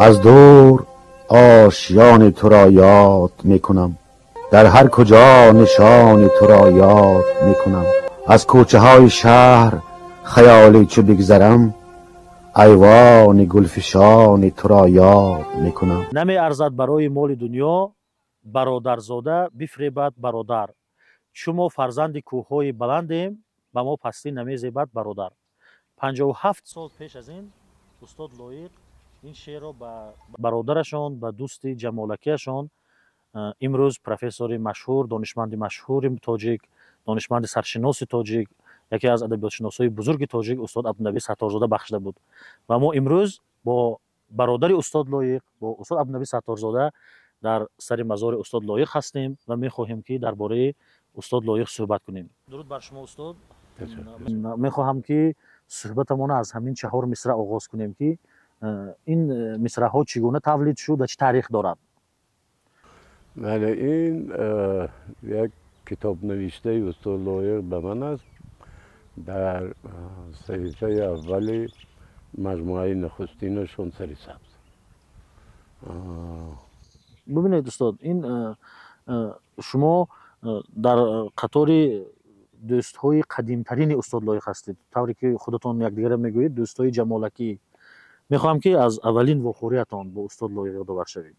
از دور آشیان تو را یاد میکنم، در هر کجا نشان تو را یاد میکنم. از کوچه های شهر خیالی چو بگذرم، ایوان گلفشان تو را یاد میکنم. نمی ارزد برای مال دنیا، برادرزاده بفریبد برادر. چون ما فرزند کوههای بلندیم، به ما پستی نمیزیبد برادر. 57 سال پیش از این استاد لایق این شعر را به برادرشان، به دوست جمالکیشان، امروز پروفسور مشهور، دانشمند مشهور تاجیک، دانشمند سرشناس تاجیک، یکی از ادبیاتشناسای بزرگ تاجیک استاد عبدالنبی ستارزاده بخشیده بود. و ما امروز با برادر استاد لایق، با استاد عبدالنبی ستارزاده در سر مزار استاد لایق هستیم و می‌خواهیم که درباره استاد لایق صحبت کنیم. درود بر شما استاد. می‌خواهم که صحبتمون را از همین 4 مصرع آغاز کنیم که این مصرع‌ها چگونه تولید شد و چه تاریخ دارد. بله، این یک کتاب نوشته استاد لایق به من است در صحیفه اولی مجموعه نخستینشون سری سبز. ببینید استاد، این شما در قطار دوست‌های قدیم‌ترین استاد لایق هستید، طوری که خودتون یکدیگر میگویید دوست‌های جمالکی. میخواهم که از اولین واخوریتان با استاد لایق یادآور شوید.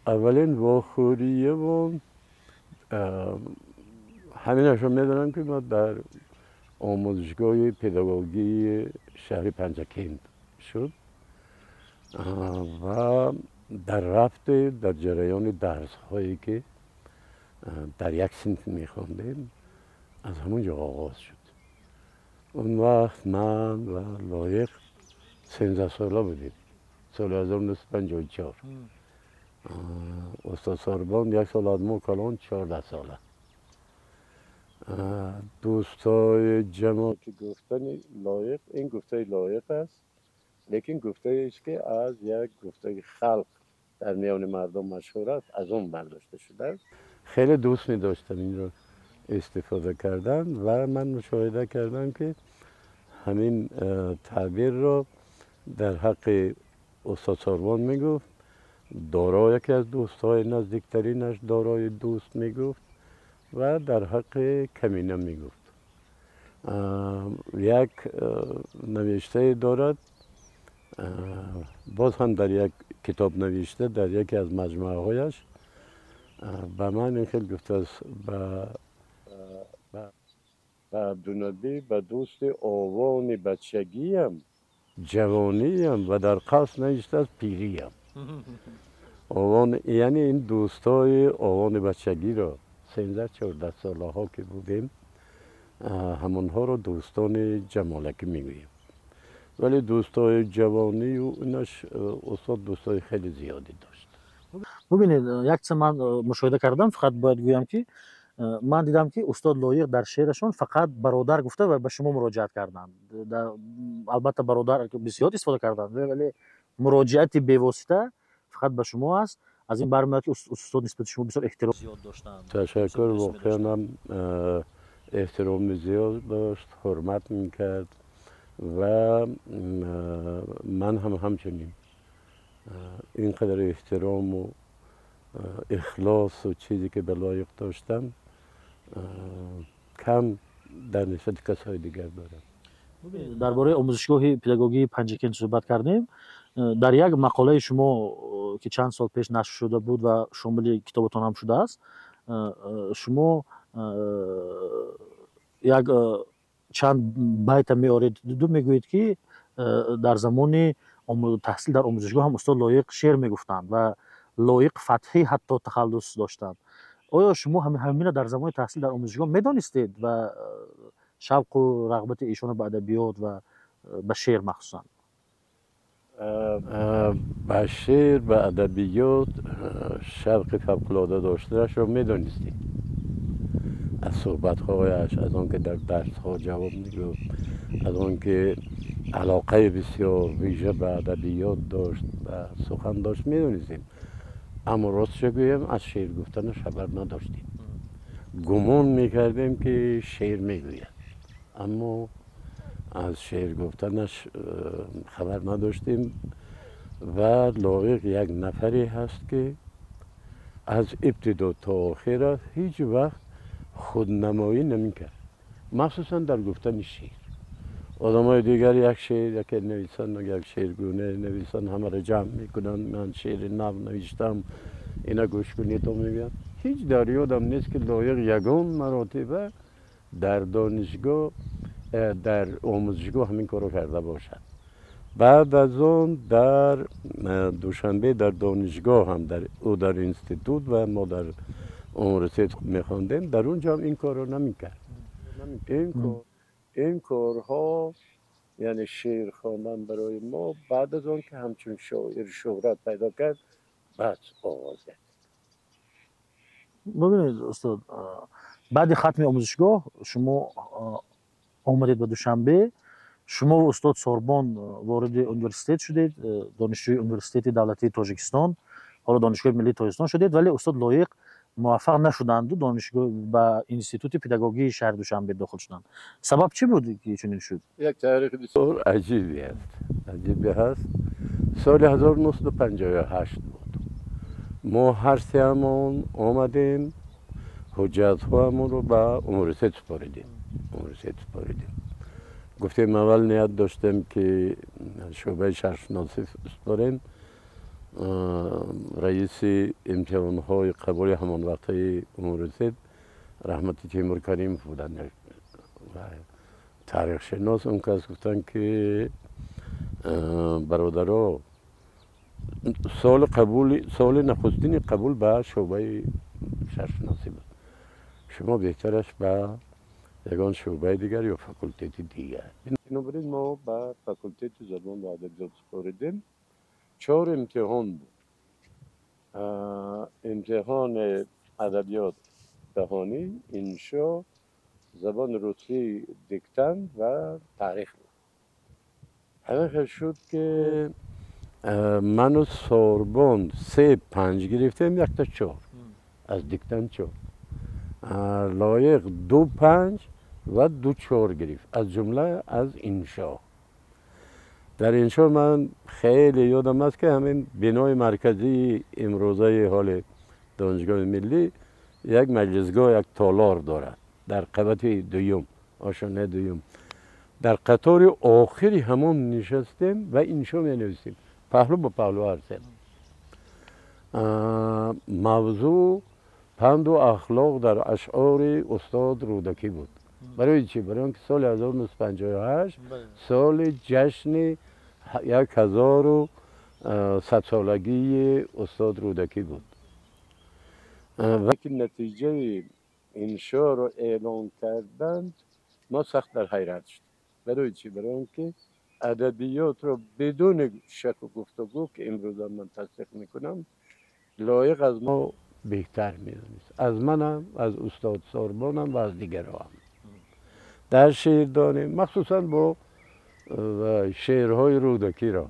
اولین واخوریمون همینشون میدونم که ما در آموزشگاه پداگوژی شهر پنجکند شد و در رفت در جریان درس هایی که در یک صنف میخواندیم از همونجا آغاز شد. اون وقت من و لایق 13 ساله بودیم، سال 1954. استاد ساربان 1 سال از ما کلان 14 ساله. دوستای جمع که گفتن لایق، این گفته لایق است، لیکن گفته ایست که از یک گفته خلق در میان مردم مشهور است، از اون برداشته شده است. خیلی دوست می داشتم این رو استفاده کردن و من مشاهده کردم که همین تعبیر رو در حق استاد ساربان می گفت. دارا یکی از دوستای نزدیکترینش دارای دوست می گفت و در حق کمینه می گفت. یک نوشته دارد، باز هم در یک کتاب نوشته در یکی از مجموعه هایش به من این خیلی گفته است، به عبدالنبی به دوست آوان بچگیم، جوانیم و در قصد نوشته است پیریم. آوان یعنی این دوستای آوان بچگی را 13-14 ساله ها که بودیم همونها رو دوستان جمالکی میگوییم، ولی دوستای جوانی و اینش استاد دوستای خیلی زیادی داشت. ببینید، یک چیز من مشاهده کردم، فقط باید گویم که من دیدم که استاد لایق در شعرشون فقط برادر گفته و به شما مراجعت کردند. البته برادر بسیار استفاده کردند، ولی مراجعت بی‌واسطه فقط به شما است. از این برمیاد که استاد نسبت شما بسیار احترام زیاد داشتند. تشکر، واقعا هم احترام زیاد داشت، حرمت میکرد و من هم همچنین اینقدر احترام و اخلاص و چیزی که به لایق داشتم کم در نسبت کسای دیگر دارم. درباره آموزشگاه پداگوژی پنجکند صحبت کردیم. در یک مقاله شما که چند سال پیش نشر شده بود و شامل کتابتان هم شده است، شما یک چند بیت میارید، دو میگویید که در زمان تحصیل در آموزشگاه هم استاد لایق شعر میگفتند و لایق فتحی حتی تخلص داشتند. آیا شما همین در زمان تحصیل در آموزشگاه میدانستید و شوق و رغبت ایشان به ادبیات و به شعر مخصوصا؟ به شعر، به ادبیات شوق فوق‌العاده داشتهش رو میدانستیم از صحبت‌هایش، از آن که در درس‌ها جواب می‌گفت، از آن که علاقه بسیار ویژه به ادبیات داشت و سخن داشت میدونستیم، اما راستش بگویم از شعر گفتنش خبر نداشتیم. گمان میکردیم که شعر میگوید، اما از شعر گفتنش خبر نداشتیم و لایق یک نفری هست که از ابتدا تا آخر هیچ وقت خودنمایی نمیکرد، مخصوصا در گفتن شعر. آدمای دیگر یک شعر یک نویسن و یک شعرگونه نویسن، همه را جمع میکنن، من شعر نو نوشتم اینا گوش کنید تو میگن. هیچ در یادم نیست که لایق یگان مراتبه در دانشگاه در آموزشگاه همین کارو کرده باشد. بعد از اون در دوشنبه در دانشگاه هم در انستیتوت و ما در یونیورسیته میخواندیم، در اونجا هم این کارو نمیکرد. این کارها یعنی شعر خواندن برای ما بعد از اون که همچون شاعر شهرت پیدا کرد بعد آغاز کرد. ببینید استاد، بعد ختم آموزشگاه شما آمدید به دوشنبه، شما و استاد سوربن وارد یونیورسیته شدید، دانشجوی یونیورسیته دولتی تاجیکستان، حالا دانشگاه ملی تاجیکستان شدید، ولی استاد لایق موفق نشدند و دانشگاه به انستیتوت پداگوژی شهر دوشنبه داخل شدند. سبب چی بود که چنین شد؟ یک تاریخ بسیار عجیبی هست. سال 1958 بود. ما هر سه‌مون آمدیم حجت هامون رو به یونیورسیته سپاریدیم. گفتیم اول نیت داشتیم که شعبه شهرشناسی سپاریم. رئیس امتحان‌های قبول همان وقتی یونیورسیته رحمت تیمور کریم بودن و تاریخ شناس. اون کس گفتن که برادرها سال نخستین قبول به شعبه شهرشناسی بود، شما بهترش به یگان شعبه دیگر یا فاکولته دیگر. بنابراین ما به فاکولته زبان و ادبیات سپاریدیم. 4 امتحان بود. امتحان ادبیات جهانی، انشا، زبان روسی دیکتن و تاریخ بود. همین شد که من و سوربن 3-5 گرفتیم، یک تا 4 از دیکتن 4. لایق 2-5 و 2-4 گرفت، از جمله از انشا. در انشا من خیلی یادم است که همین بنای مرکزی امروزه حال دانشگاه ملی یک مجلسگاه، یک تالار دارد در قبط دوم، آشانه دوم. در قطار آخری همون نشستیم و انشا می نویسیم، پهلو با پهلو هستیم. موضوع پند و اخلاق در اشعار استاد رودکی بود. برای چی؟ برای اینکه سال 1958 سال جشن 1100 سالگی استاد رودکی بود. وقتی نتیجه انشا رو اعلان کردند ما سخت در حیرت شدیم. برای چی؟ برای اینکه ادبیات رو بدون شک و گفتگو که امروز من تصدیق میکنم لایق از ما بهتر میدونست، از منم، از استاد سوربنم و از دیگران. در شعر دانیم مخصوصا با شعرهای رودکی را.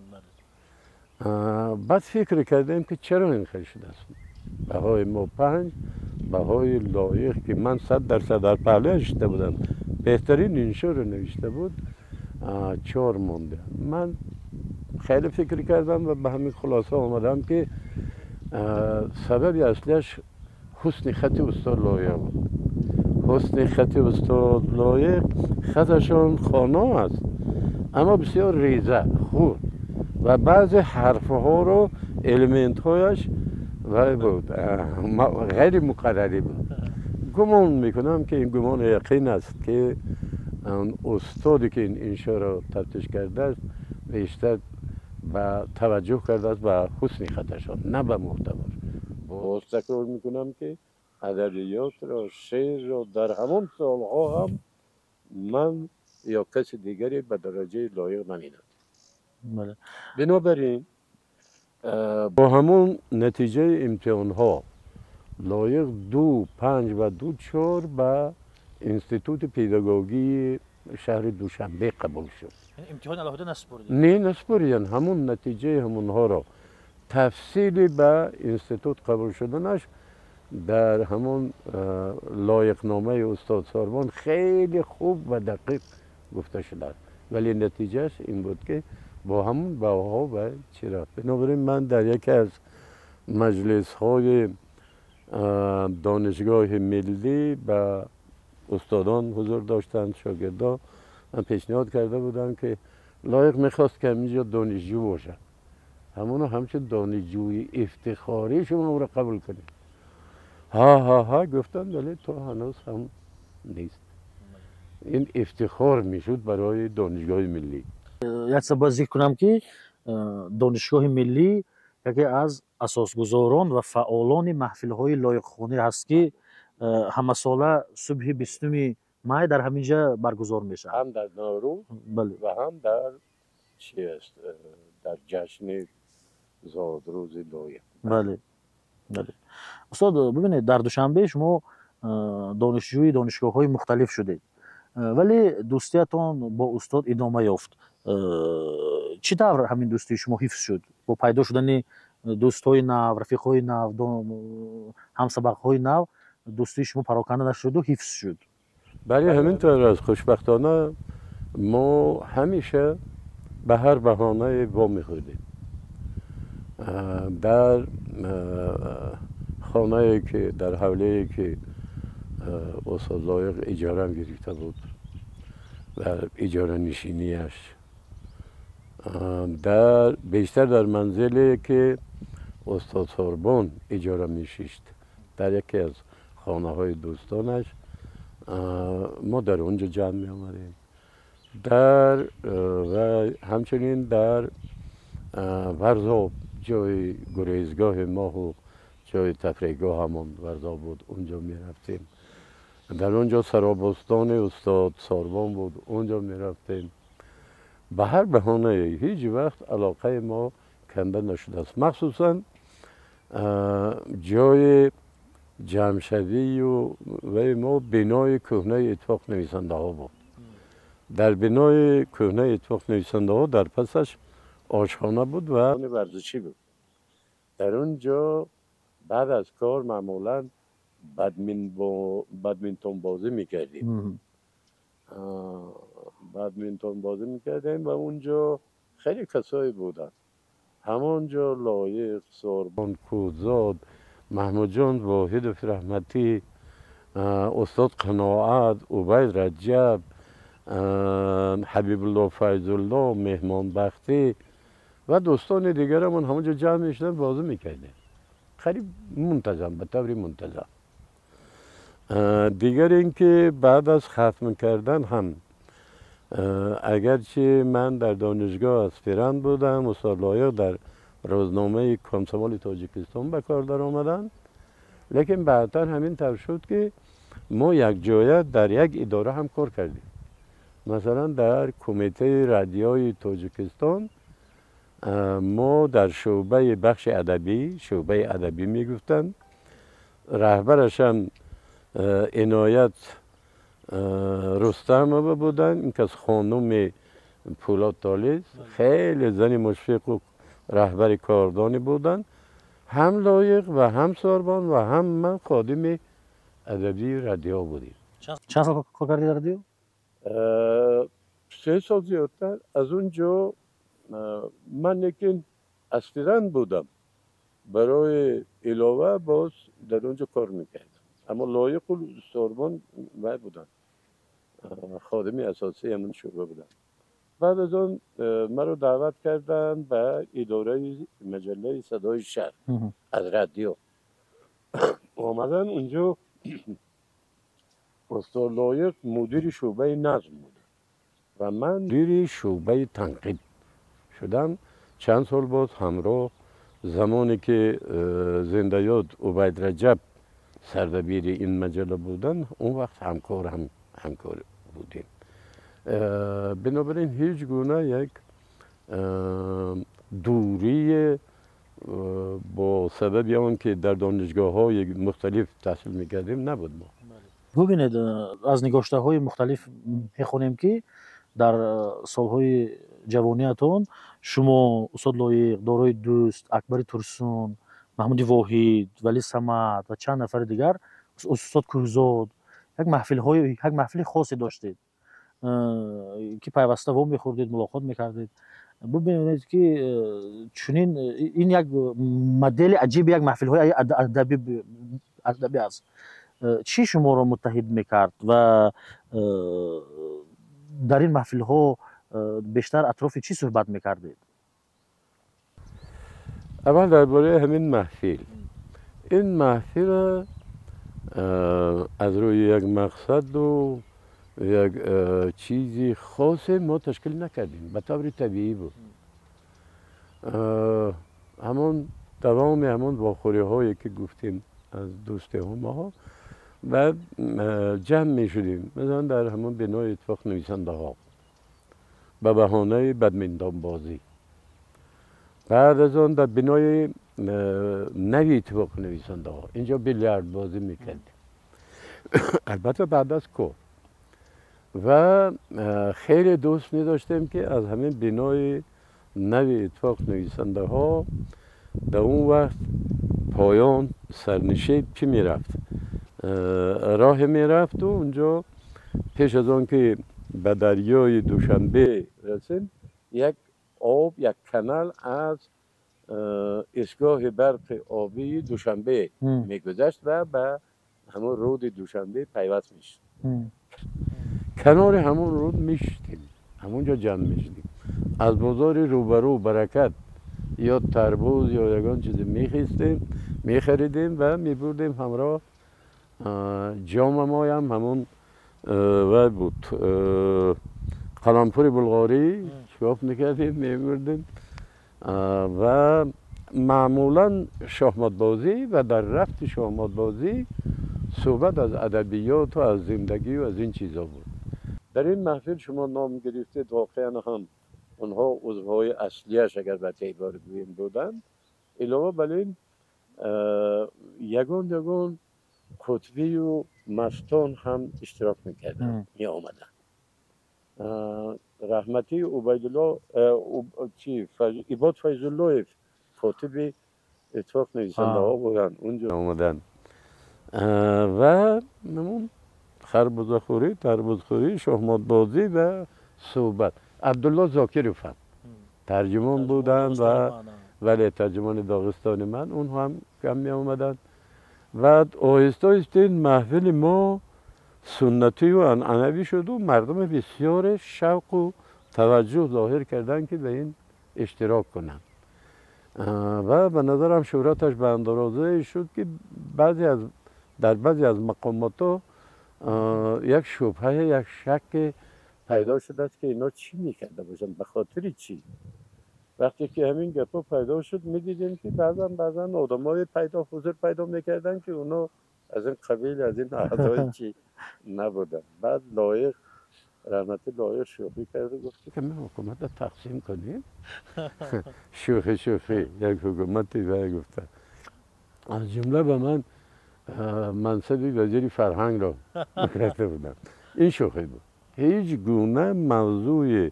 بعد فکر کردیم که چرا این خیلی شده است. بهای ما 5، بهای لایق که من 100% در پهلو نشسته بودم، بهترین انشا رو نوشته بود، 4 مونده. من خیلی فکر کردم و به همین خلاصه آمدم که سبب اصلیش حسن خط استاد لایق بود. حسن خط استاد لایق، خطشان خوانا است اما بسیار ریزه، خوب و بعض حرفها رو المنت هایش بود غیر مقرری بود. گمان میکنم که این گمان یقین است که استادی که این انشا را تفتیش کرده است بیشتر و توجه کرده است به حسن خطشان نه به محتواش. باز تکرار میکنم که ادبیات را، شعر را در همون سالها هم من یا کسی دیگری به درجه لایق نمیداد. بنابراین با همون نتیجه امتحان ها لایق 2-5 و 2-4 به انستیتوت پداگوژی شهر دوشنبه قبول شد. امتحان علاوه نسپردید؟ نه نسپردن، همون نتیجه همونها را تفصیلی به انستیتوت قبول شدنش در همون لایق نامه استاد سوربن خیلی خوب و دقیق گفته شده. ولی نتیجهش این بود که با همون بها و چرا. بنابراین من در یکی از مجلس های دانشگاه ملی به استادان حضور داشتند، شاگردان، من پیشنهاد کرده بودم که لایق میخواست که اینجا دانشجو باشه، همونو همچون دانشجوی افتخاری شما او را قبول کنید. ها ها ها گفتن ولی تو هنوز هم نیست. این افتخار میشد برای دانشگاه ملی. یک سبب ذکر کنم که دانشگاه ملی یکی از اساسگزاران و فعالان محفل‌های لایق‌خوانی است که همه ساله صبح 20 مای در همینجا برگزار میشه. هم در نوروز بله. و هم در چی است در جشن زادروز لایق. بله بله. استاد ببینید در دوشنبه شما دانشجوی دانشگاه‌های مختلف شدید ولی دوستیتان با استاد ادامه یافت. چطور همین دوستی شما حفظ شد؟ با پیدا شدن دوستای نو، رفیقای نو، همسبقهای نو دوستی شما پراکنده نشد و حفظ شد؟ برای همینطور از خوشبختانه ما همیشه به هر بهانه وا می‌خوردیم. در خانه که در حوله که استاد لایق اجاره هم گرفته بود و اجاره نشینیش بیشتر در منزلی که استاد سوربون اجاره میشیشت در یکی از خانه های دوستانش ما در اونجا جمع می آمدیم. و همچنین در ورزاب جای گریزگاه ما و جای تفریحگاه همون ورزاب بود، اونجا می رفتیم. در اونجا سرابستان استاد ساربان بود، اونجا می رفتیم. به هر بهانه هیچ وقت علاقه ما کنده نشده است. مخصوصا جای جمشوی و ما بنای کهنه اتفاق نویسنده ها بود. در بنای کهنه اتفاق نویسنده ها در پسش آشخانه بود و ورزشی بود. در اونجا بعد از کار معمولا بدمینتون بازی میکردیم. بدمینتون بازی میکردیم و اونجا خیلی کسایی بودن. همونجا لایق، ساربان، کوزاد، محمود جان واحد فرحمتی، استاد قناعت، عبید رجب، حبیب الله فیض الله، مهمان بختی و دوستان دیگرمون همونجا جمع میشدن بازی میکردیم. خیلی منتظم، به طوری منتظم. دیگر اینکه بعد از ختم کردن هم اگرچه من در دانشگاه اسپیران بودم، استاد لایق در روزنامه کمسومال تاجیکستان به کار در آمدن، لیکن بعدتر همین طور شد که ما یک جایه در یک اداره هم کار کردیم. مثلا در کمیته رادیوی تاجیکستان ما در شعبه بخش ادبی، شعبه ادبی میگفتن، رهبرش هم عنایت رستم بودن، این که از خانم پولاد تالیز، خیلی زنی مشفق و رهبر کاردانی بودن. هم لایق و هم ساربان و هم من خادم ادبی رادیو بودیم. چند سال کار کردی در رادیو؟ 3 سال زیادتر. از اونجا من لیکن اسپیران بودم، برای علاوه باز در اونجا کار میکردم. اما لایق و ساربان من بودن، خادمی اساسی همون شعبه بودن. بعد از اون مرا دعوت کردن به اداره مجله صدای شهر از رادیو. آمدن اونجا استاد لایق مدیر شعبه نظم بود و من مدیر شعبه تنقید شدم. چند سال باز همراه زمانی که زنده یاد عبید رجب سردبیر این مجله بودن، اون وقت همکار بودیم. بنابراین هیچ گونه یک دوری با سبب اون که در دانشگاه های مختلف تحصیل میکردیم نبود. ما ببینید از نگاشته های مختلف میخونیم که در سالهای جوانیتون شما استاد لایق، دارای دوست، اکبر ترسون، محمود واحد، ولی صمد و چند نفر دیگر، استاد کوزاد یک محفل خاصی داشتید. که پیوسته وام میخوردید، ملاقات میکردید، ببینید که چنین این یک مدل عجیب، یک محفل های ادبی است. چی شما را متحد میکرد و در این محفل ها بیشتر اطراف چی صحبت میکردید؟ اول درباره همین محفل، این محفل از روی یک مقصد و یک چیزی خاص ما تشکیل نکردیم، به طور طبیعی بود. همون دوام همون واخوری هایی که گفتیم از دوست ما، بعد جمع می شدیم مثلا در همون بنای اتفاق نویسنده ها به بهانه بدمندان بازی. بعد از آن در بنای نوی اتفاق نویسنده ها اینجا بیلیارد بازی میکردیم البته بعد از کار. و خیلی دوست می داشتیم که از همین بنای نوی اتفاق نویسنده ها در اون وقت پایان سرنشین چی می رفت؟ راه می رفت و اونجا پیش از آن که به دریای دوشنبه رسیم، یک آب، یک کانال از ایستگاه برق آبی دوشنبه می گذشت و به همون رود دوشنبه پیوست می شد. کنار همون رود می شدیم، همونجا جمع می شدیم. از بازار روبرو برکت یا تربوز یا یگان چیزی می خریدیم و می بردیم همراه. جام ما هم همون و بود قلمپور بلغاری شکاف میکردیم می بردیم و معمولا شахمات بازی و در رفت شахمات بازی صحبت از ادبیات و از زندگی و از این چیزا بود. در این محفل شما نام گرفتید، واقعا هم اونها عضوهای اصلیش اگر به اعتبار بگوییم بودند. علاوه بر این یگان قطبی و مستان هم اشتراک میکردن، می آمدن. رحمتی عبیدالله عباد فیضالله کاتب اتفاق نویسنده ها بودن، اونجا آمدن و نمون خربزه خوری، تربوز خوری، شахمات بازی و صحبت. عبدالله زاکرف هم ترجمان بودن و ولی ترجمان داغستان من، اون هم کم می آمدن. و آهسته آهسته این محفل ما سنتی و عنعنوی شد و مردم بسیار شوق و توجه ظاهر کردن که به این اشتراک کنند و به نظرم شهرتش به اندازه شد که در بعضی از مقامات یک شبهه، یک شک پیدا شده است که اینا چی میکرده باشن، به خاطر چی. وقتی که همین گپا پیدا شد میدیدیم که بعضا آدمای حضور پیدا میکردن که اونا از این قبیل، از این اعضای چی نبودن. بعد لایق رحمت لایق شوخی کرده، گفت که ما حکومت رو تقسیم کنیم. شوخی یک حکومتی و گفته از جمله به من منصب وزیر فرهنگ را گرفته بودم. این شوخی بود. هیچ گونه موضوع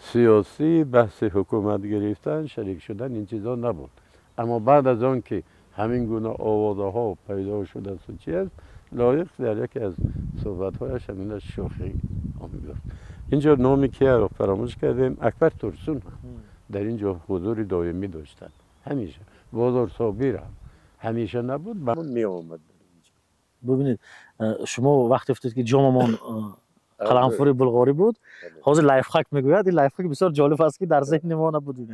سیاسی بحث حکومت گرفتن، شریک شدن این چیزا نبود. اما بعد از آن که همین گونه آوازه ها پیدا شده است و چی است، لایق در یکی از صحبت هایش همین شوخی آمیگفت. اینجا نامی که رو فراموش کردیم، اکبر ترسون هم در اینجا حضور دائمی داشتن. همیشه بازار صابیر هم همیشه نبود، به می آمد. ببینید شما وقتی افتید که جاممان قلمفور بلغاری بود، حاضر لایف هک میگوید. این لایف هک بسیار جالب است که در ذهن ما نبود.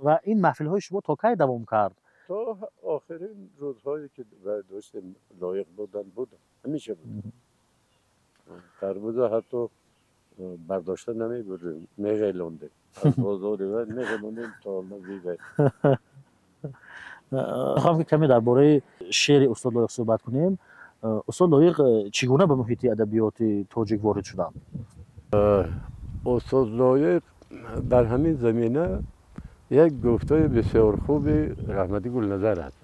و این محفل های شما تا کی دوام کرد؟ تا آخرین روزهایی که داشتیم لایق بودن همیشه بود. تربوزه حتی برداشته نمی بردیم، میغیلوندیم از بازاری و میغیلوندیم تا نزدیک. خواهم که کمی درباره شعر استاد لایق صحبت کنیم. استاد لایق چگونه به محیط ادبیات تاجیک وارد شدند؟ استاد لایق در همین زمینه یک گفتای بسیار خوب رحمتی گلنظر است.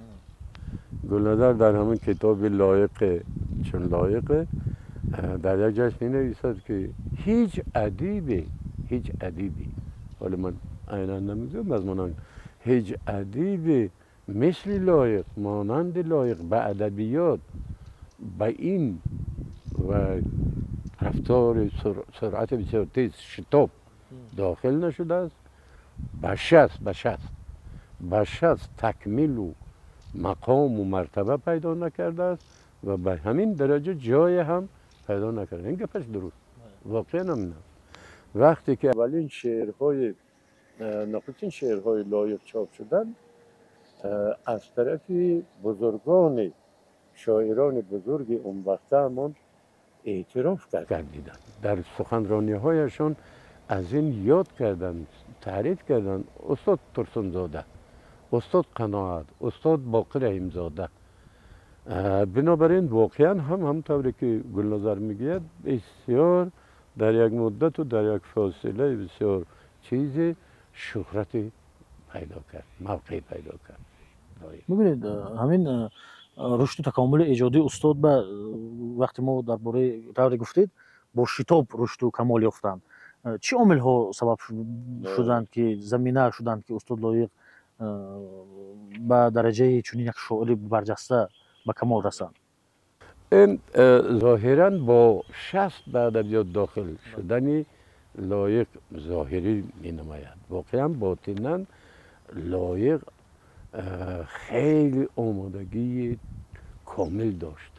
گلنظر در همون کتاب لایق چون لایق در یک جاش می نویسد که هیچ ادیبی حالا من عینا نمیگم از منان، هیچ ادیبی مثل لایق، مانند لایق به ادبیات به این و رفتار سرعت بسیار تیز شتاب داخل نشده است. به شست تکمیل و مقام و مرتبه پیدا نکرده است و به همین درجه جای هم پیدا نکرده. این گپش درست واقعا هم. وقتی که اولین شعرهای نخستین شعرهای لایق چاپ شدن از طرف بزرگان شاعران بزرگ اون وقت همون اعتراف کردیدن، در سخنرانی هایشون از این یاد کردن، تعریف کردن. استاد ترسونزاده، استاد قناعت، استاد باقر رحیمزاده. بنابراین واقعا همطوری که گلنظر میگوید بسیار در یک مدت و در یک فاصله بسیار چیزی شهرت پیدا کرد، موقع پیدا کرد. میبینید همین رشد و تکامل ایجادی استاد به وقتی ما درباره طوری گفتید با شتاب رشد و کمال یافتند، چه عامل ها سبب شدند که زمینه شدند که استاد لایق به درجه چنین یک شاعر برجسته به کمال رسند؟ این ظاهرا با شست به ادبیات داخل شدنی لایق ظاهری می نماید. واقعا باطنا لایق خیلی آمادگی کامل داشت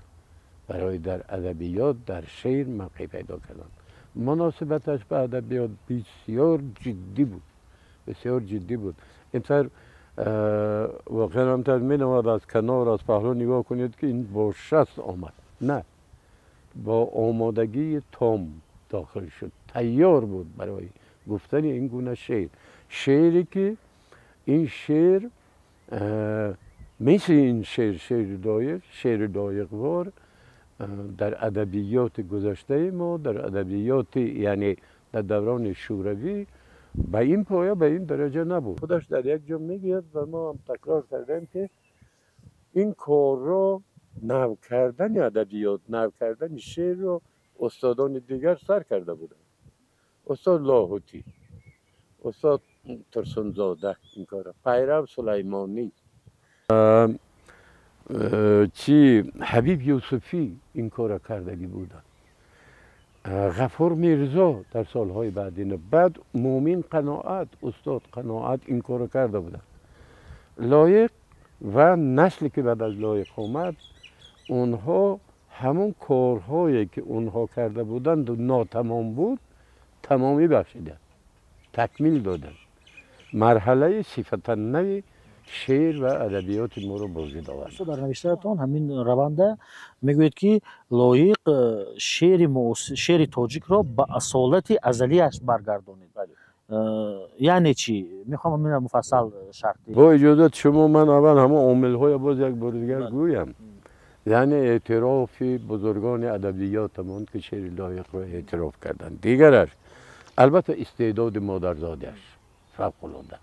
برای در ادبیات، در شعر موقع پیدا کردن. مناسبتش به ادبیات بسیار جدی بود. اینطور واقعا همطور می نماید از کنار از پهلو نگاه کنید که این با شست آمد، نه، با آمادگی تام داخل شد، تیار بود برای گفتن این گونه شعری که این شعر مثل این شعر دایقوار در ادبیات گذشته ما، در ادبیات یعنی در دوران شوروی به این پایه، به این درجه نبود. خودش در یک جا میگوید و ما هم تکرار کردیم که این کار را نو کردن ادبیات، نو کردن شعر رو استادان دیگر سر کرده بودند. استاد لاهوتی، استاد ترسونزاده این کار، پیرو سلیمانی، حبیب یوسفی این کار کردگی بودند. غفور میرزا در سالهای بعد مومین قناعت، استاد قناعت این کار کرده بودند. لایق و نسلی که بعد از لایق آمد، اونها همون کارهایی که اونها کرده بودند و ناتمام بود تمامی بخشیدند، تکمیل دادند. مرحله صفتا نوی شعر و ادبیات ما رو بازید آورد. در نوشتهتان همین رونده میگوید که لایق شعر تاجیک را به اصالت ازلیش برگردانید. یعنی چی؟ میخوام همین مفصل شرطی. با اجازت شما من اول همه عامل های باز یک بار دیگر گویم. یعنی اعتراف بزرگان ادبیاتمون که شعر لایق رو اعتراف کردن. دیگرش البته استعداد مادرزادش فوق العاده.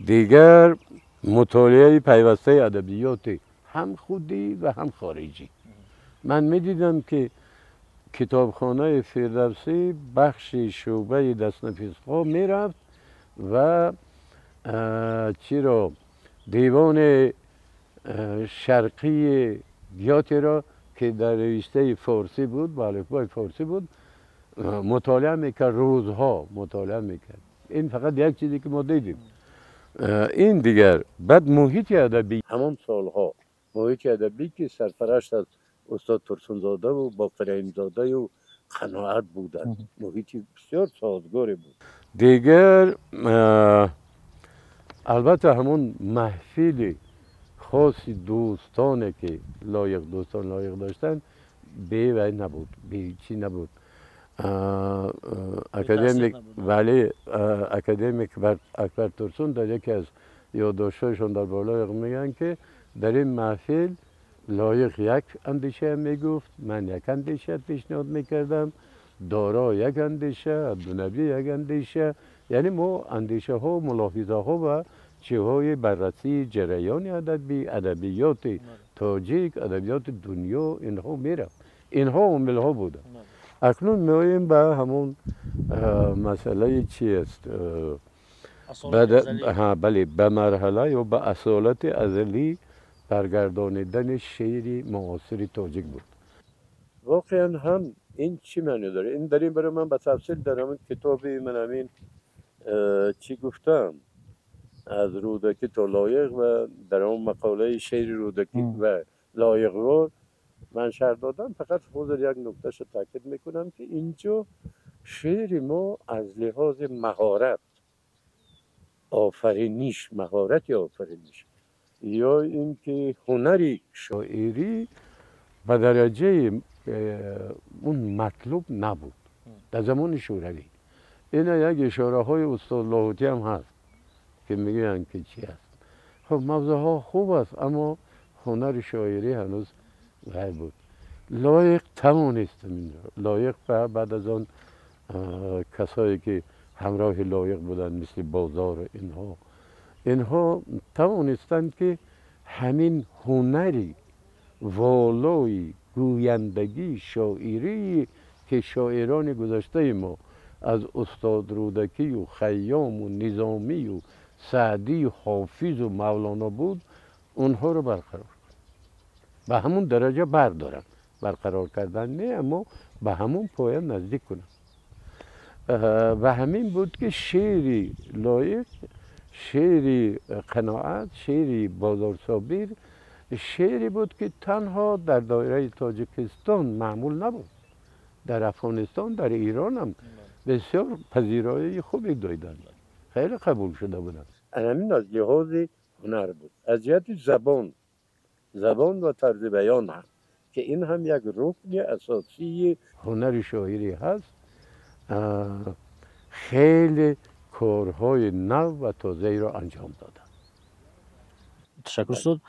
دیگر مطالعه پیوسته ادبیات هم خودی و هم خارجی. من میدیدم که کتابخانه فردوسی بخش شعبه دست‌نفیس‌ها میرفت و دیوان شرقی بیاتی را که در نوشته فارسی بود، با الفبای فارسی بود، مطالعه میکرد، روزها مطالعه میکرد. این فقط یک چیزی که ما دیدیم. این دیگر بعد محیط ادبی همون سالها محیط ادبی که سرپرست از استاد ترسونزاده و باقر رحیمزاده و قناعت بودن، محیط بسیار سازگاری بود. دیگر البته همون محفل خاص دوستانه که دوستان لایق داشتن به نبود، به چی نبود. اکادمیک اکبر ترسون در یکی از یادداشت‌هایشان در بالای میگن که در این محفل لایق یک اندیشه میگفت، من یک اندیشه پیشنهاد میکردم، دارا یک اندیشه، عبدالنبی یک اندیشه. یعنی ما اندیشه ها، ملاحظه ها و چیزهای بررسی جریان ادبی، ادبیات تاجیک، ادبیات دنیا اینها میرفت. اینها عامل ها بودن. اکنون میاییم به همون مسئله چی است؟ بله، به مرحله یا به اصالت ازلی برگردانیدن شعر معاصر تاجیک بود. واقعا هم این چی معنی داره؟ این در این برای من به تفصیل در همین کتابی من همین چی گفتم از رودکی تا لایق و در اون مقاله شعر رودکی و لایق‌وار من شرح دادم. فقط حضور یک نکتهش رو تاکید میکنم که اینجا شعر ما از لحاظ مهارت آفرینش، مهارت آفرینش یا اینکه هنری شاعری به درجه اون مطلوب نبود در زمان شوروی. این یک اشاره های استاد لاهوتی هم هست که میگن که چی هست. خب موضوع ها خوب است اما هنر شاعری هنوز غیب بود. لایق توانست لایق بعد از آن کسایی که همراه لایق بودن مثل بازار و اینها توانستند که همین هنری والای گویندگی شاعری که شاعران گذشته ما از استاد رودکی و خیام و نظامی و سعدی و حافظ و مولانا بود اونها رو برقرار به همون درجه بردارن. برقرار کردن نه اما به همون پایان نزدیک کنن. و همین بود که شعری لایق، شعری قناعت، شعری بازارسابیر شعری بود که تنها در دایره تاجیکستان معمول نبود، در افغانستان، در ایران هم بسیار پذیرایی خوبی داشتند، خیلی قبول شده بودند. همین از لحاظ هنر بود. از جهت زبان و طرز بیان هم که این هم یک رکن اساسی هنر شاعری هست. خیلی کارهای نو و تازه‌ای را انجام دادند. تشکر استاد.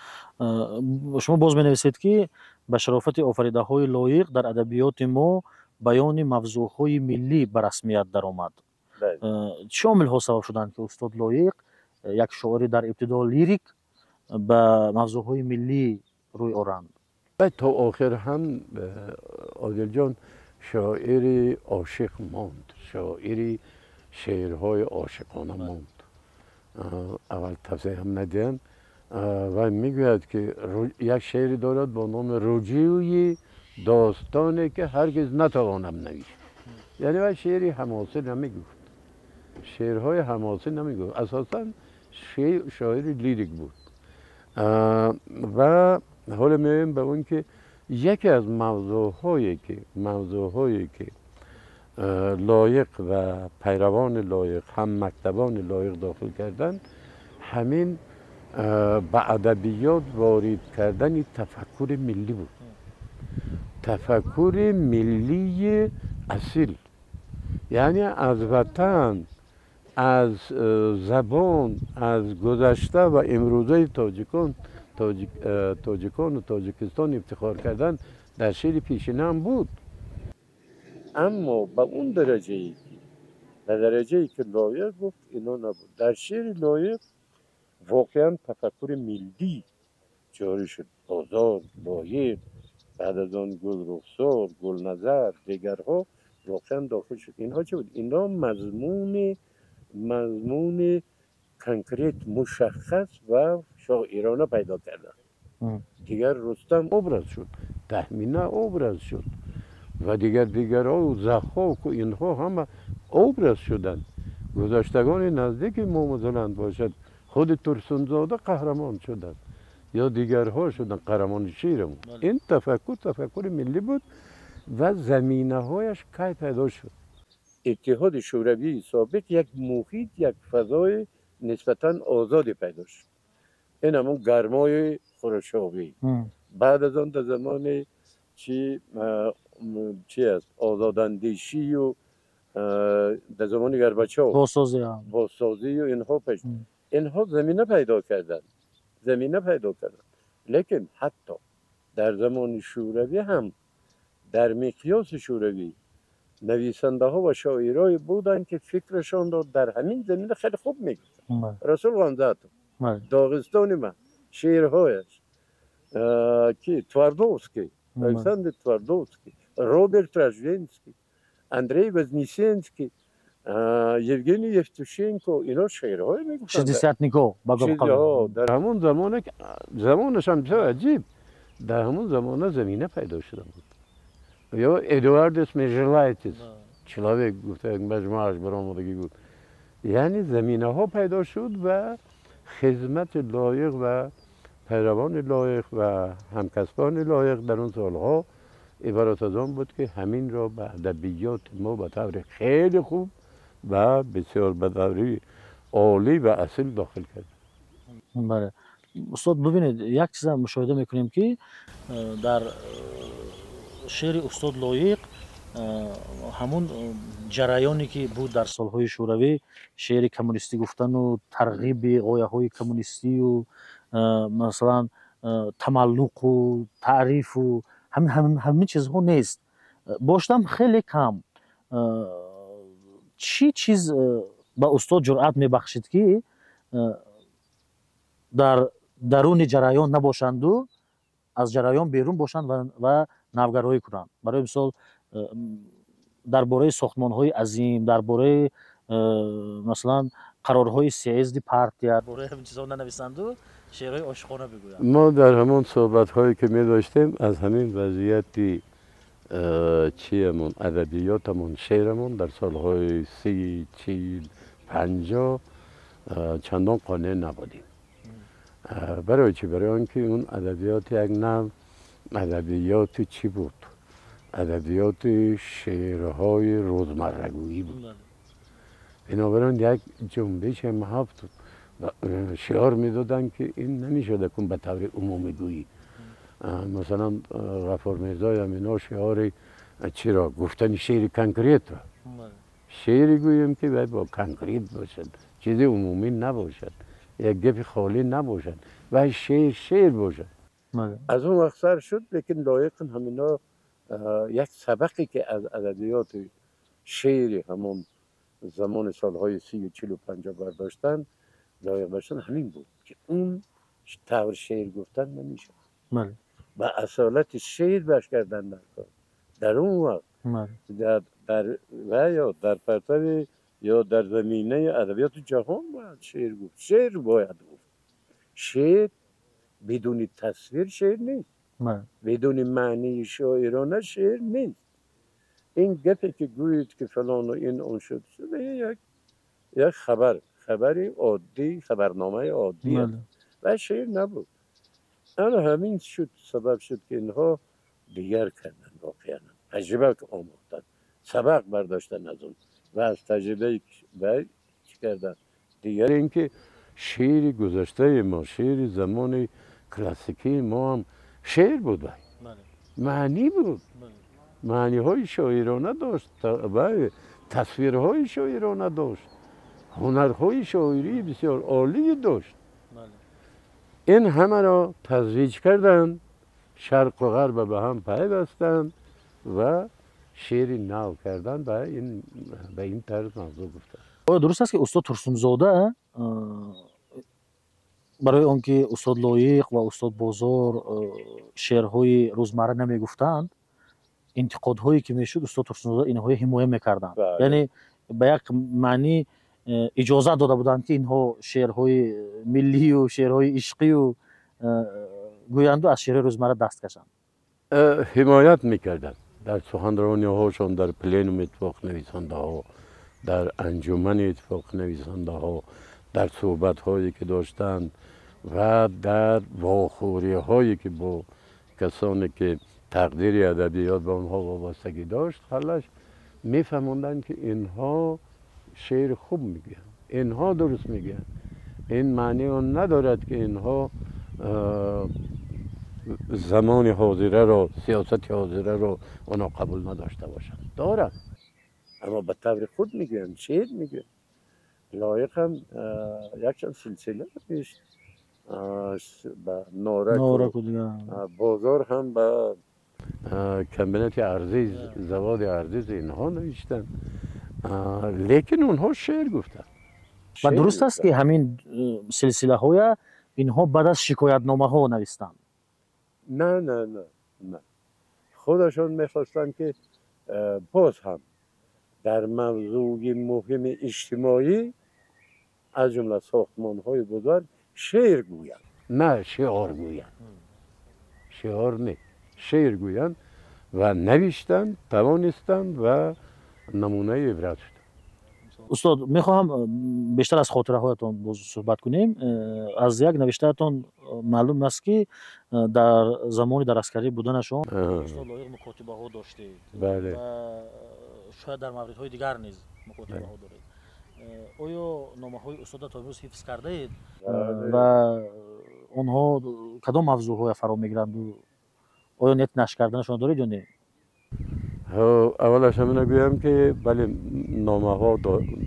شما باز می‌نویسید که به شرافت آفریده‌های لایق در ادبیات ما بیان موضوعهای ملی به رسمیت درآمد. چه عامل‌ها سبب شدند که استاد لایق یک شاعر در ابتدا لیریک به موضوعهای ملی روی آورند؟ تا آخر هم عادل جان شاعری عاشق ماند، شاعری شعرهای عاشقانه ماند. اول توضیح هم ندیم و میگوید که یک شعری دارد با نام رجوعی داستانی که هرگز نتوانم نوشت. یعنی و شعری حماسی نمیگفت، شعرهای حماسی نمیگفت، اساسا شاعری لیریک بود. و حالا میایم به اون که یکی از موضوعهایی که لایق و پیروان لایق هم مکتبان لایق داخل کردن همین به ادبیات وارد کردن تفکر ملی بود، تفکر ملی اصیل، یعنی از وطن، از زبان، از گذشته و امروزه تاجیکان و تاجیکستان افتخار کردن در شعر پیشینه هم بود. اما به اون درجه که لایق گفت اینا نبود. در شعر لایق واقعا تفکر ملی جاری شد. بازار، لایق، بعد از آن گل رخسار، گل نظر، دیگرها واقعا داخل شد. اینها چه بود؟ اینا مضمون کنکریت مشخص و شاعرانه پیدا کردن. دیگر رستم ابرز شد، تهمینه ابرز شد و دیگرها و ضحاک و اینها هم ابرز شدند. گذشتگان نزدیک ما مثلا باشد خود ترسونزاده قهرمان شدند یا دیگرها شدند قهرمان شیرمون. این تفکر ملی بود و زمینه هایش کی پیدا شد. اتحاد شوروی سابق یک محیط، یک فضای نسبتاً آزادی پیدا شد. این همون گرمای خروشاوی. بعد از آن در زمان چی است آزاداندیشی و در زمان گرباچوف بازسازی و اینها اینها زمینه پیدا کردن. لیکن حتی در زمان شوروی هم در مقیاس شوروی نویسنده ها و شاعرای بودن که فکرشان را در همین زمینه خیلی خوب میگفتن. رسول غنزاتو داغستانی من شعرهایش که تواردوفسکی، الکساندر تواردوفسکی، روبرت راژوینسکی، اندری وزنیسنسکی، یوگنی یفتوشنکو، اینا شعرهای میگفتن. شدیسیاتنیکو در همون زمانش هم بسیار عجیب، در همون زمان زمینه پیدا شده بود. یا ادوارد اسم ژلایتیس چلاوی گفته یک مجموعهش برآمدگی بود. یعنی زمینه ها پیدا شد و خدمت لایق و پیروان لایق و همکسبان لایق در اون سالها عبارت از آن بود که همین را به ادبیات ما به طور خیلی خوب و بسیار به طور عالی و اصیل داخل کرد. بله استاد ببینید یک چیز مشاهده میکنیم که در شعر استاد لایق همون جریانی که بود در سالهای شوروی شعر کمونیستی گفتن و ترغیب غایه های کمونیستی و مثلا تملق و تعریف و همین چیزها نیست باشتم خیلی کم چی چیز به استاد جرأت میبخشید که در درون جریان نباشند و از جریان بیرون باشند و نوگرایی کنند برای مثال درباره ساختمان‌های عظیم درباره مثلا قرارهای سیاسی پارتی درباره همین چیزا ننویسند و شعرهای عاشقانه بگویند. ما در همون صحبت‌هایی که می داشتیم از همین وضعیتی چیمون ادبیاتمون شعرمون در سالهای 30 40 50 چندان قانع نبودیم. برای چی؟ برای آنکه اون ادبیات یک نوع ادبیات چی بود؟ ادبیات شعرهای روزمرگویی بود. بنابراین یک جنبش محو شعار میدادن که این نمیشده کن به طور عمومی گویی. مثلا غفار میرزا هم اینا شعار چی را گفتن شعر کنکریت را شعری گوییم که باید با کنکریت باشد چیز عمومی نباشد یک گپ خالی نباشد و شعر باشد. از اون وقت سر شد لیکن لایق همینا یک سبقی که از ادبیات شعر همون زمان سالهای 30 40 و 50 برداشتن لایق داشتن همین بود که اون طور شعر گفتن نمیشه و اصالت شعر بش کردن در اون وقت و یا در پرتو یا در زمینه ادبیات جهان باید شعر گفت شعر باید گفت شعر بدون تصویر شعر نیست بدون معنی شاعرانه شعر نیست. این گپی که گویید که فلان و این اون شد یک خبری عادی خبرنامه عادی و شعر نبود. اما همین شد سبب شد که اینها دیگر کردن واقعا تجربه آموختن سبق برداشتن از اون و از تجربه چی کردن دیگر اینکه شعر گذشته ما شعر زمان کلاسیکی ما هم شعر بود معنی بود معنی های شاعرانه داشت و تصویرهای شاعرانه داشت هنرهای شاعری بسیار عالی داشت. این همه را تزریج کردن شرق و غرب به هم پیوستند و شعر نو کردن به این طرز موضوع گفتن. درست است که استاد ترسونزاده برای آنکه استاد لایق و استاد بازار شعرهای روزمره نمیگفتند انتقادهایی که میشد استاد ترسونزاده اینها حمایت میکردند یعنی به یک معنی اجازه داده بودند که اینها شعرهای ملی و شعرهای عشقی و گویند و از شعر روزمره دست کشند. حمایت میکردند در سخنرانی هاشون در پلینوم اتفاق نویسنده ها در انجمن اتفاق نویسنده ها در صحبت هایی که داشتند و در واخوری هایی که با کسانی که تقدیر ادبیات به اونها وابستگی داشت خلاص میفهموندن که اینها شعر خوب میگن اینها درست میگن این معنی اون ندارد که اینها زمان حاضره رو سیاست حاضره رو اونا قبول نداشته باشن دارن اما به طور خود میگن شعر میگن. لایق هم یک سلسله پیش به نارک و بازار هم به کمبینت عرضیز زواد عرضیز اینها نوشتن لیکن اونها شعر گفتن. و درست است که همین سلسله های اینها بعد از شکایت نامه ها نوشتن. نه خودشون میخواستن که باز هم در موضوع مهم اجتماعی از جمله ساختمان های بزرگ شعر گویند نه شعار گویند شعار نه شعر گویند و نوشتند، توانستند و نمونه عبرت شد. استاد میخواهم بیشتر از خاطره هایتان باز صحبت کنیم. از یک نوشتهتان معلوم است که در زمانی در عسکری بودنشان استاد لایق مکاتبه ها داشتید بله. و شاید در مورد های دیگر نیز مکاتبه ها دارید. آیا نامه های استاد تا امروز حفظ کرده اید و آنها کدام موضوع های فرا میگیرند و آیا نیت نشر کردنشان دارید یا نه؟ اولش همین نگویم که بله نامه ها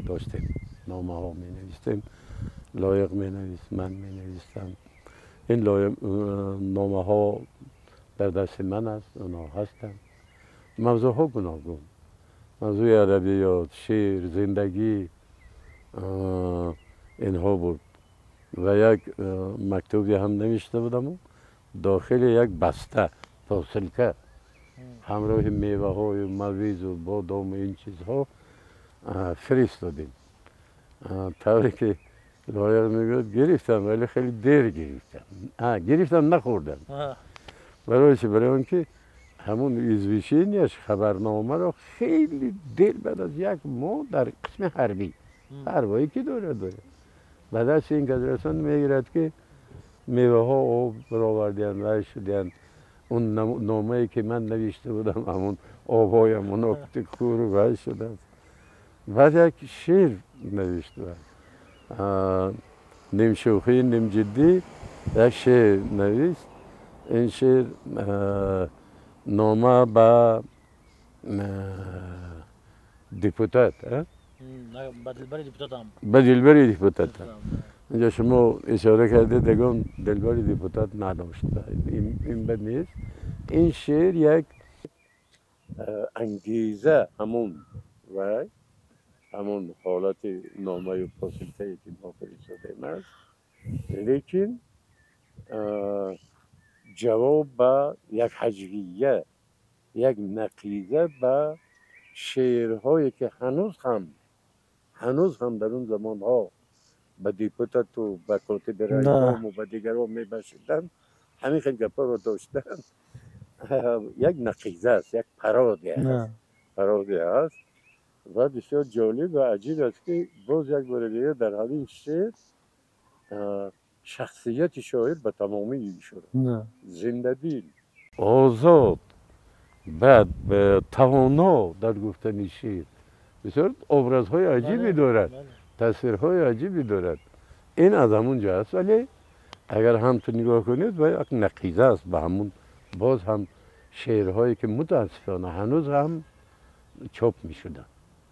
داشتیم، نامه ها می نویستیم، لایق می نویست، من می نویستم. این نامه ها در دست من است، اونا هستن. موضوع ها گوناگون، موضوع ادبیات، شعر، زندگی اینها بود و یک مکتوبی هم نوشته بودم داخل یک بسته فاصله همراه میوه های مویز و بادام و این چیزها فرستادیم. طوری که لایق میگوید گرفتم ولی خیلی دیر گرفتم. گرفتم نخوردم. برای چی؟ برای اون که همون ایزویشینیش خبرنامه را خیلی دیر بعد از یک ماه در قسم حربی حربایی که داره بعد از این قدرستان میگیرد که میوه ها آب برآوردین و شدین. اون نامه‌ای که من نوشته بودم همون آبای مناقت کور و شده است. بعد یک شعر نوشته نیم شوخی نیم جدی یک شعر نوشت. این شعر نامه به دیپوتات به دلبری دیپوتات. اینجا شما اشاره کرده دگان دلبری دیپوتات نداشت، این بد نیست. این شعر یک انگیزه همون حالت نامه و فاصله که ما فرستادیم است، لیکن جواب به یک هجویه، یک نقیضه به شعرهایی که هنوز هم در اون زمان ها به دیپوتات و به کاتب رایگام و به دیگران میبشیدن، همین خیلی گپا رو داشتن. یک نقیضه است، یک پرادی است و بسیار جالب و عجیب است که باز یک بار دیگه در همین شعر شخصیت شاعر به تمامی شده. زنده‌دل، آزاد، بعد به توانا در گفتن شعر، بسیار ابرازهای عجیبی دارد، تصویرهای عجیبی دارد. این از همون جا است، ولی اگر هم تو نگاه کنید و یک نقیضه است به همون باز هم شعرهایی که متاسفانه هنوز هم چاپ می شدن.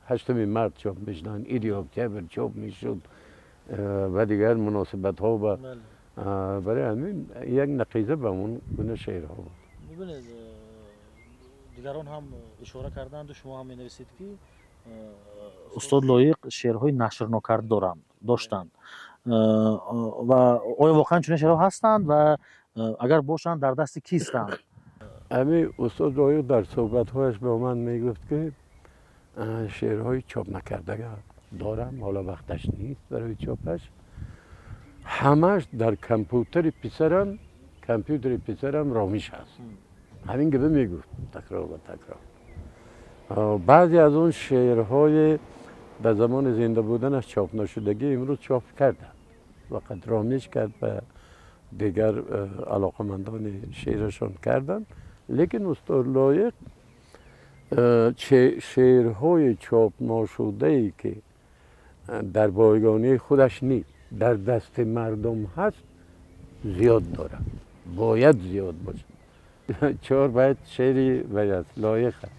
8 مرد چاپ می شدن، ایدی اکتبر چاپ می شد و دیگر مناسبت ها و برای همین یک نقیضه به اون گونه شعرها بود. ببینید دیگران هم اشاره کردند و شما هم می نویسید که استاد لایق شعرهای نشر نکرده داشتند و آیا واقعا چنین شعرها هستند و اگر باشند در دست کیستند؟ همین استاد لایق در صحبت‌هایش به من میگفت که شعرهای چاپ نکرده دارم، حالا وقتش نیست برای چاپش، همش در کامپیوتر پسرم رامیش هست. همین گفته میگفت تکرار و تکرار. بعضی از اون شعرهای در زمان زنده بودنش چاپ نشدگی امروز چاپ کردن، وقت رامیش کرد و دیگر علاقمندان شعرشان کردن. لیکن استاد لایق شعرهای چاپ نشده‌ای که در بایگانی خودش نیست در دست مردم هست زیاد داره، باید زیاد باشه. 4 بیت شعری باید لایق هست،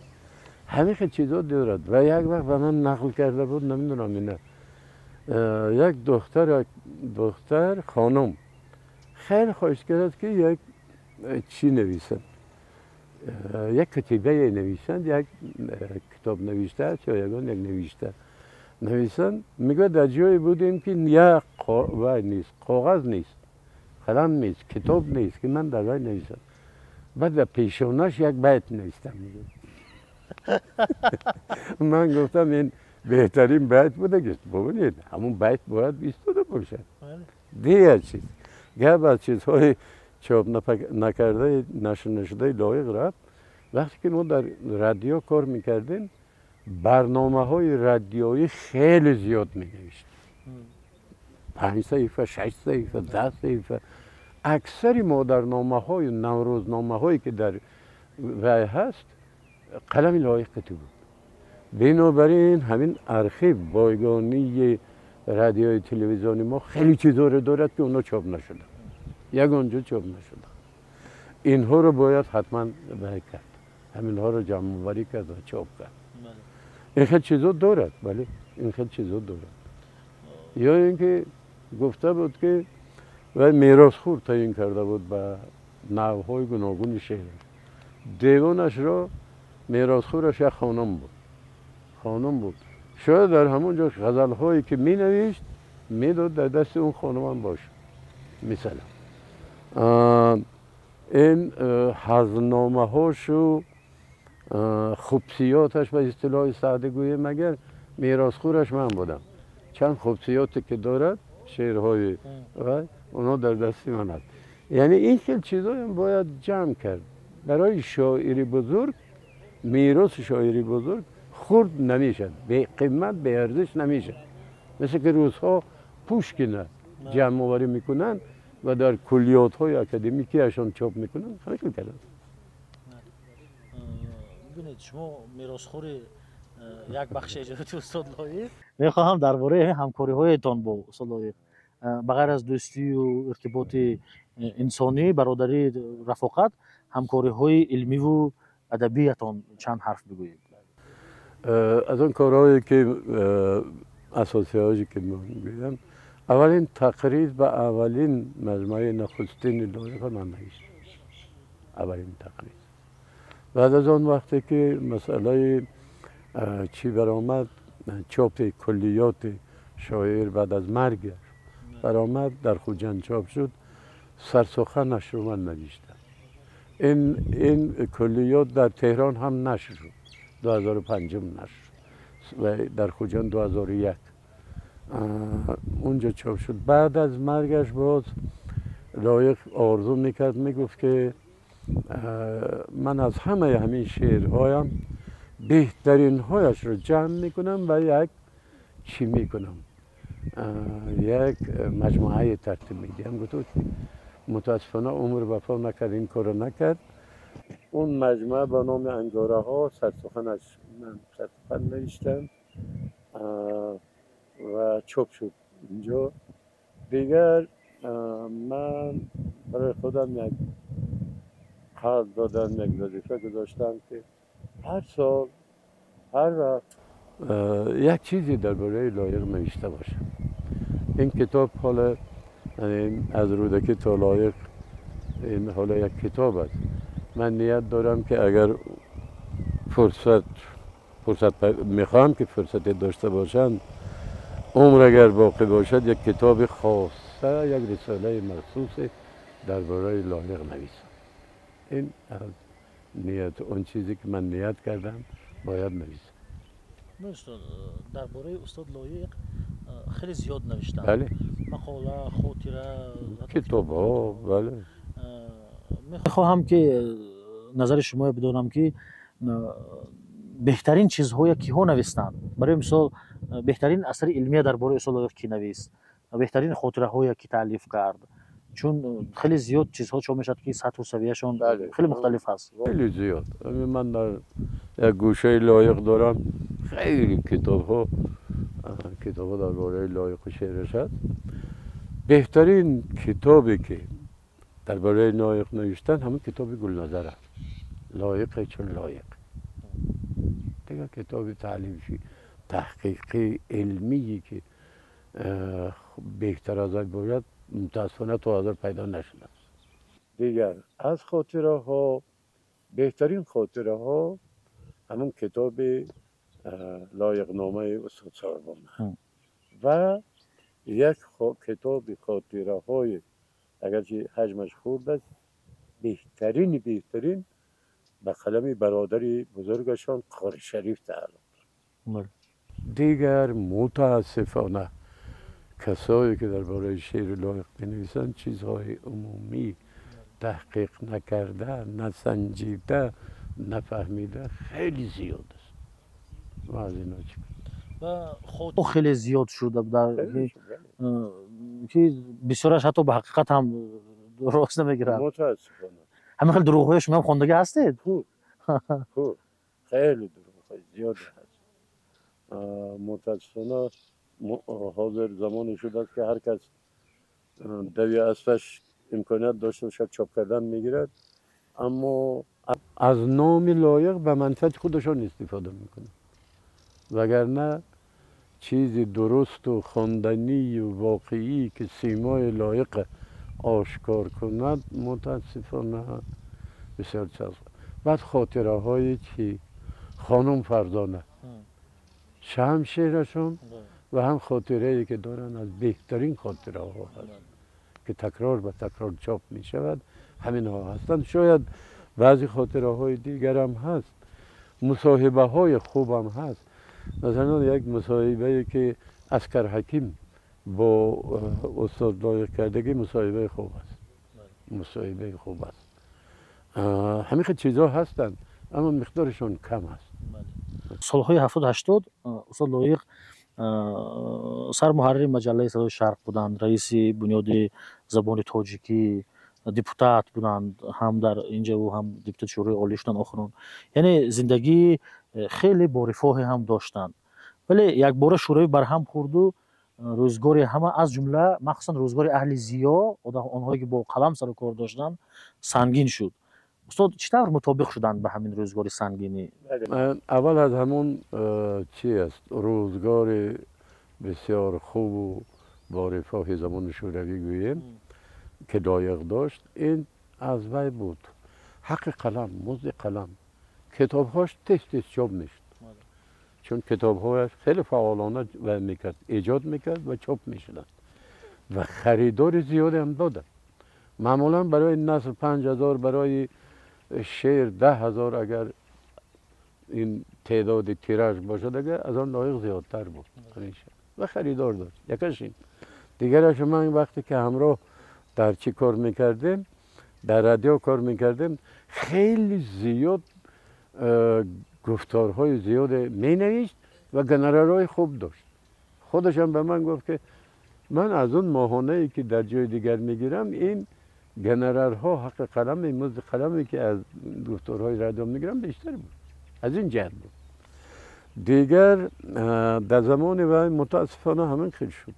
همه خیلی چیزا دارد و یک وقت به من نقل کرده بود، نمیدونم اینه، یک دختر خانم خیلی خواهش کرد که یک چی نویسند، یک کتیبه نویسند، یک کتاب نوشته یا یگان یک نویسند. میگه در جایی بودیم که یک کاغذ نیست، قلم نیست، کتاب نیست که من در وی نویسم. بعد در پیشونش یک بیت نوشتم. من گفتم این بهترین بیت بوده که ببینید همون بیت باید ایستاده باشه. دیگر چیز گرد از چیزهای چاپ نکرده نشده لایق رفت. وقتی که ما در رادیو کار میکردیم برنامه های رادیویی خیلی زیاد می نوشتیم 5 صفحه 6 صفحه 10 صفحه اکثر مادرنامه های نوروزنامه هایی که در وی هست قلم لایق تو بود بنابراین همین ارخیو بایگانی رادیوی تلویزیونی ما خیلی چیزا رو دارد که اونا چاپ نشده یگانجا چاپ نشده اینها رو باید حتما وی کرد همین ها رو جمع آوری کرد و چاپ کرد این خیلی چیزا دارد بله این خیلی چیزا دارد یا اینکه گفته بود که و میراثخوار تعیین کرده بود به نوع‌های گوناگون شعر دیوانش را میراثخورش یک خانم بود شاید در همونجا غزل‌هایی که می نوشت میداد در دست اون خانم هم باشه مثلا این هضمنامه هاش و خبسیاتش به اصطلاح ساده گویی مگر میراثخورش من بودم چند خبسیاتی که دارد شعرهای اونا در دستی من هست یعنی این خیلی چیزایی هم باید جمع کرد برای شاعری بزرگ میراث شاعری بزرگ خرد نمیشد به قیمت به ارزش نمیشه مثل که روزها پوشکین جمع آوری میکنن و در کلیات های اکادمیکی اشان چاپ میکنن خیلی کردن ببینید شما میراثخوری یک بخش اجرات استاد لایق میخواهم درباره همکاری هایتان با استاد لایق بغیر از دوستی و ارتباط انسانی برادری رفاقت همکاری های علمی و ادبیتان چند حرف بگویید از اون کارهایی که اساسی هایی که من میگویم اولین تقریر به اولین مجموعه نخستین لایق من نوشتم اولین تقریر بعد از آن وقتی که مسئله چی برآمد چاپ کلیات شاعر بعد از مرگ برآمد در خوجند چاپ شد سرسخنش رو من نوشتم این کلیات در تهران هم نشر شد 2005 نشر و در خوجند 2001 اونجا چاپ شد بعد از مرگش باز لایق آرزو میکرد میگفت که من از همه همین شعرهایم بهترین هایش رو جمع میکنم و یک چی میکنم یک مجموعه ترتیب میدیم گفت متاسفانه عمر وفا نکرد این کارو نکرد اون مجموعه با نام انگاره ها سرسخنش من سرسخن نوشتم و چاپ شد اینجا دیگر من برای خودم یک قرض دادم یک وظیفه گذاشتم که هر سال هر وقت یک چیزی درباره لایق نوشته باشم این کتاب حالا از رودکی تا لایق این حالا یک کتاب است من نیت دارم که اگر فرصت میخوام که فرصت داشته باشم عمر اگر باقی باشد یک کتاب خاصه یک رساله مخصوص درباره لایق نویسم این از نیت اون چیزی که من نیت کردم باید نویسم استاد درباره استاد لایق خیلی زیاد نوشتم بله مقاله خاطره کتاب ها بله میخواهم که نظر شما بدونم که بهترین چیزهایی که ها نوشتند برای مثال بهترین اثر علمی درباره استاد لایق کی نویس خاطره هایی که تالیف کرد چون خیلی زیاد چیزها چون میشد که سطح و سویهشون خیلی مختلف هست خیلی زیاد من در یک گوشه لایق دارم خیلی کتاب ها درباره لایق و شعرش هست بهترین کتابی که درباره لایق نوشتن همون کتاب گلنظر است لایق چون لایق دیگه کتاب تالیفی تحقیقی علمی که بهتر از این باید متاسفانه تا حاضر پیدا نشده است دیگر از خاطره ها بهترین خاطره ها همون کتاب لایق نامه استاد ساربان و یک کتاب خاطره های اگرچه حجمش خورد است بهترین به قلم برادری بزرگشان قاری شریف تعلق دیگر متاسفانه کسایی که درباره شعر لایق بنویسند چیزهای عمومی تحقیق نکرده نسنجیده نفهمیده خیلی زیاد است. و از اینا چی و خود خیلی زیاد شده در خیلی شد. که بسیارش حتی به حقیقت هم درست نمیگیرن. متاسفانه همین خیلی دروغ شما هم خوندگی هستید؟ خوب خیلی دروغ زیاد هست. متاسفانه حاضر زمانی شده است که هر کس دوی اسبش امکانیت داشته باشد چاپ کردن میگیرد، اما از نام لایق به منفعت خودشان استفاده میکنه، وگرنه چیزی درست و خواندنی و واقعی که سیمای لایق آشکار کند متاسفانه بسیار چیز. بعد خاطره های چی خانم فرزانه هم شعرشون و هم خاطره ای که دارن از بهترین خاطره ها هست که تکرار به تکرار چاپ می شود، همین ها هستند. شاید بعضی خاطره های دیگر هم هست، مصاحبه های خوب هم هست. مثلا یک مصاحبه که عسکر حکیم با استاد لایق کردگی مصاحبه خوب است، مصاحبه خوب است. همین چیزها هستند اما مقدارشون کم است. سالهای 70-80 استاد لایق سرمحرر مجله صدای شرق بودند، رئیس بنیاد زبان تاجیکی، دیپوتات بودند، هم در اینجا و هم دیپوتات شورای عالی شدند آخرون. یعنی زندگی خیلی با رفاه هم داشتند، ولی یک بار شورای برهم خورد و روزگار همه از جمله مخصوصا روزگار اهل ضیا، آنهایی که با قلم سر و کار داشتند، سنگین شد. استاد چطور مطابق شدند به همین روزگار سنگینی؟ اول از همون چی است، روزگار بسیار خوب و با رفاه زمان شوروی گوییم که لایق داشت، این از وی بود. حق قلم، مزد قلم، کتابهاش تست چاپ میشد، چون کتابهایش خیلی فعالانه و میکرد، ایجاد میکرد و چاپ میشدند و خریدار زیادی هم دادن. معمولا برای نسل 5000، برای شعر 10000 اگر این تعداد تیراژ باشد، اگر از آن لایق زیادتر بود و خریدار داشت. یکش این. دیگرش من وقتی که همراه در چی کار میکردیم، در رادیو کار میکردیم، خیلی زیاد گفتارهای زیاد مینوشت و گنرالهای خوب داشت. خودش هم به من گفت که من از اون ماهانه ای که در جای دیگر میگیرم، این گنرال ها حق قلم، مزد قلمی که از گفتارهای رادیو میگیرم بیشتر بود. از این جهت بود. دیگر در زمان و متاسفانه همین خیلی شد.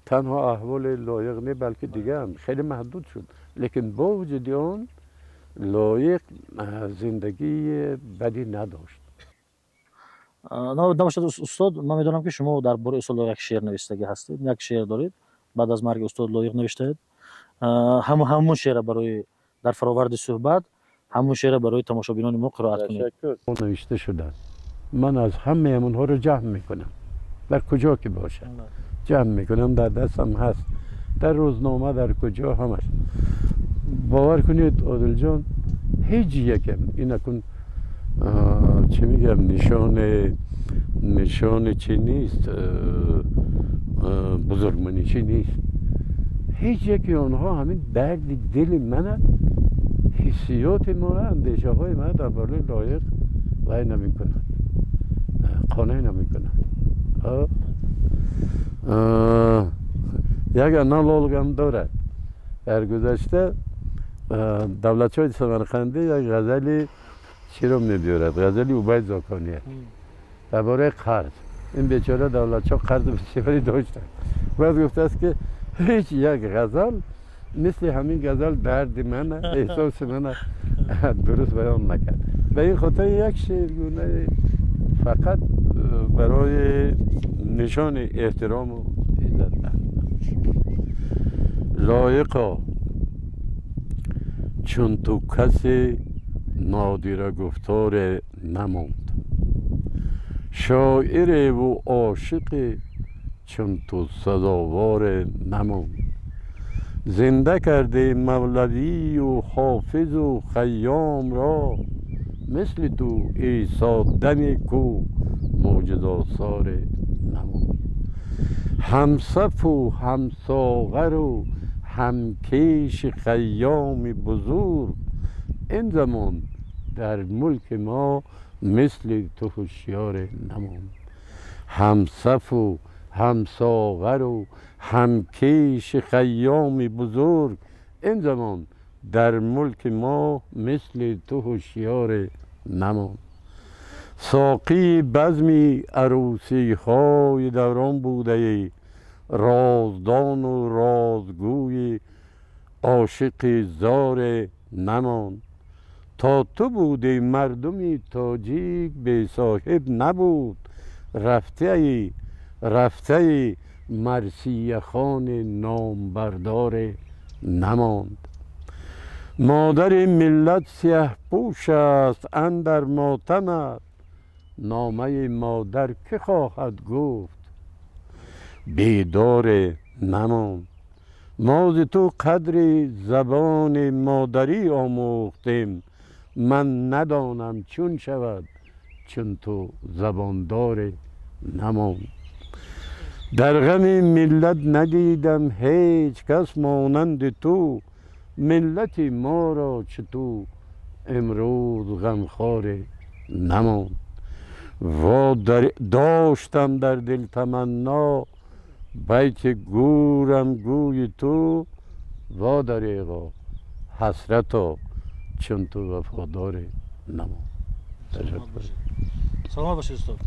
تنها احوال لایق نه بلکه دیگه هم خیلی محدود شد، لیکن با وجود آن لایق زندگی بدی نداشت. نباشد استاد، من میدونم که شما در باره استاد لایق شعر نوشتگی هستید، یک شعر دارید بعد از مرگ استاد لایق نوشتید. همون شعر برای در فراورد صحبت، همون شعر برای تماشابینان ما قرائت کنید. نوشته شده. من از همه اونها رو جمع میکنم، در کجا که باشه جمع میکنم، در دستم هست، در روزنامه، در کجا همش. باور کنید عادل جان، هیچ یکم این نکن چه میگم نشان چی نیست، بزرگمنی چی نیست. هیچ یکی آنها همین درد دل منه، حسیات ما، اندیشه های من در باره لایق وای نمی کنن، قانع نمی کنن. یک انالوگ هم دارد. در گذشته دولتشاه سمرقندی یک غزلی چی رو میبیارد، غزلی عبید زاکانی درباره قرض. این بیچاره دولتشاه قرض بسیاری داشتن، بعد گفته است که هیچ یک غزل مثل همین غزل درد من، احساس من درست بیان نکرد. به این خاطر یک شعرگونه فقط برای نشان احترام و عزت لایقا، چون تو کسی نادره گفتار نموند، شاعر و عاشق چون تو سزاوار نموند. زنده کرده مولوی و حافظ و خیام را، مثل تو عیسی دمی کو معجزه‌آثار نموند. همصف و همساغر و همکیش خیام بزرگ، این زمان در ملک ما مثل تو هوشیار نماند. هم صف و هم ساغر و هم کیش خیام بزرگ، این زمان در ملک ما مثل تو هوشیار نماند. ساقی بزمی عروسی های دوران بوده ای، رازدان و رازگوی عاشق زار نماند. تا تو بودی مردمی تاجیک به صاحب نبود، رفته ای مرثیه خان نامبردار نماند. مادر ملت سیه پوش است اندر ماتمت، نامه مادر که خواهد گفت بیدار نماند. ما ز تو قدر زبان مادری آموختیم، من ندانم چون شود چون تو زباندار نماند. در غم ملت ندیدم هیچ کس مانند تو، ملت ما را چطور امروز غمخوار نماند. داشتم در دل تمنا بیت گورم گوی تو، وا دریغا حسرتا چون تو وفادار نماند. سلامت باشید استاد.